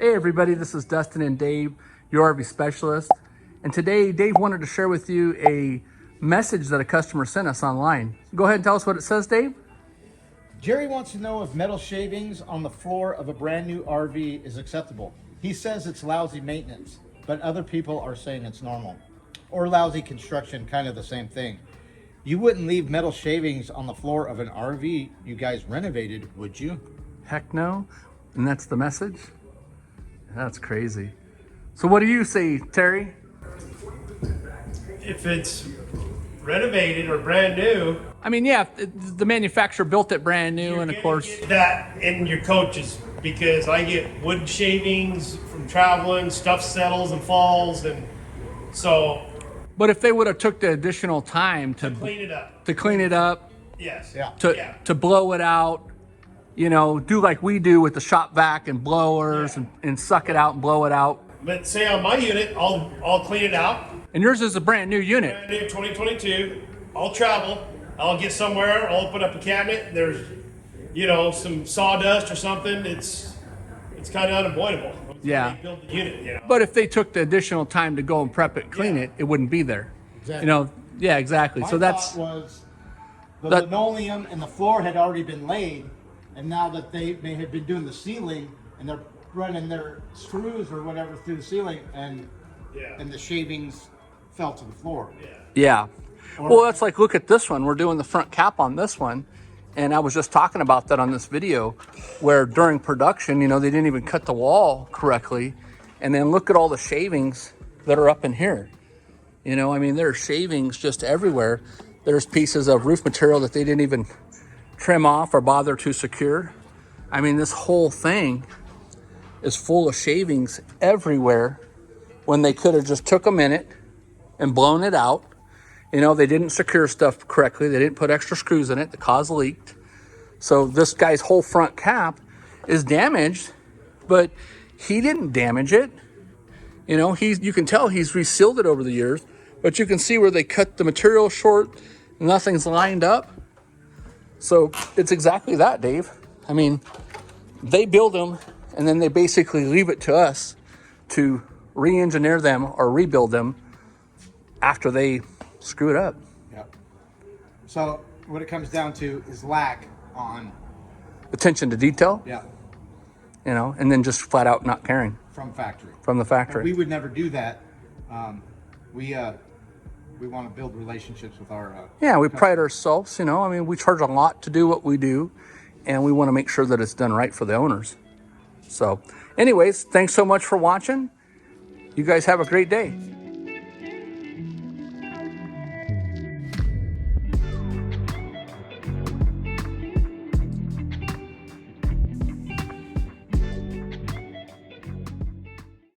Hey everybody, this is Dustin and Dave, your RV specialist. And today Dave wanted to share with you a message that a customer sent us online. Go ahead and tell us what it says, Dave. Jerry wants to know if metal shavings on the floor of a brand new RV is acceptable. He says it's lousy maintenance, but other people are saying it's normal. Or lousy construction, kind of the same thing. You wouldn't leave metal shavings on the floor of an RV you guys renovated, would you? Heck no. And that's the message? That's crazy. So what do you say, Terry? If it's renovated or brand new, I mean, yeah, the manufacturer built it brand new, and of course, get that in your coaches, because I get wood shavings from traveling, stuff settles and falls, and so but if they would have took the additional time to clean it up. clean it up, Yes. Yeah. to blow it out, you know, do like we do with the shop vac and blowers, and suck it out and blow it out. But say on my unit, I'll clean it out. And yours is a brand new unit. Brand new 2022. I'll travel. I'll get somewhere. I'll open up a cabinet. There's, some sawdust or something. It's kind of unavoidable. Yeah. They build the unit, But if they took the additional time to go and prep it, clean it, it wouldn't be there. Exactly. Yeah, exactly. My So that's thought was the that- linoleum and the floor had already been laid, and now that they had been doing the ceiling and they're running their screws or whatever through the ceiling, and the shavings fell to the floor. yeah. Well, that's like, look at this one. We're doing the front cap on this one. And I was just talking about that on this video where during production, they didn't even cut the wall correctly. And then look at all the shavings that are up in here. There are shavings just everywhere. There's pieces of roof material that they didn't even trim off or bother to secure. This whole thing is full of shavings everywhere when they could have just took a minute and blown it out. They didn't secure stuff correctly. They didn't put extra screws in it. The cause leaked. So this guy's whole front cap is damaged, but he didn't damage it. You can tell he's resealed it over the years, but you can see where they cut the material short. Nothing's lined up. So it's exactly that, Dave. They build them and then they basically leave it to us to re-engineer them or rebuild them after they screw it up. Yep. So what it comes down to is lack on Attention to detail, and then just flat out not caring from factory. from the factory. We would never do that. We want to build relationships with our We pride ourselves, we charge a lot to do what we do, and we want to make sure that it's done right for the owners. So anyways, thanks so much for watching. You guys have a great day.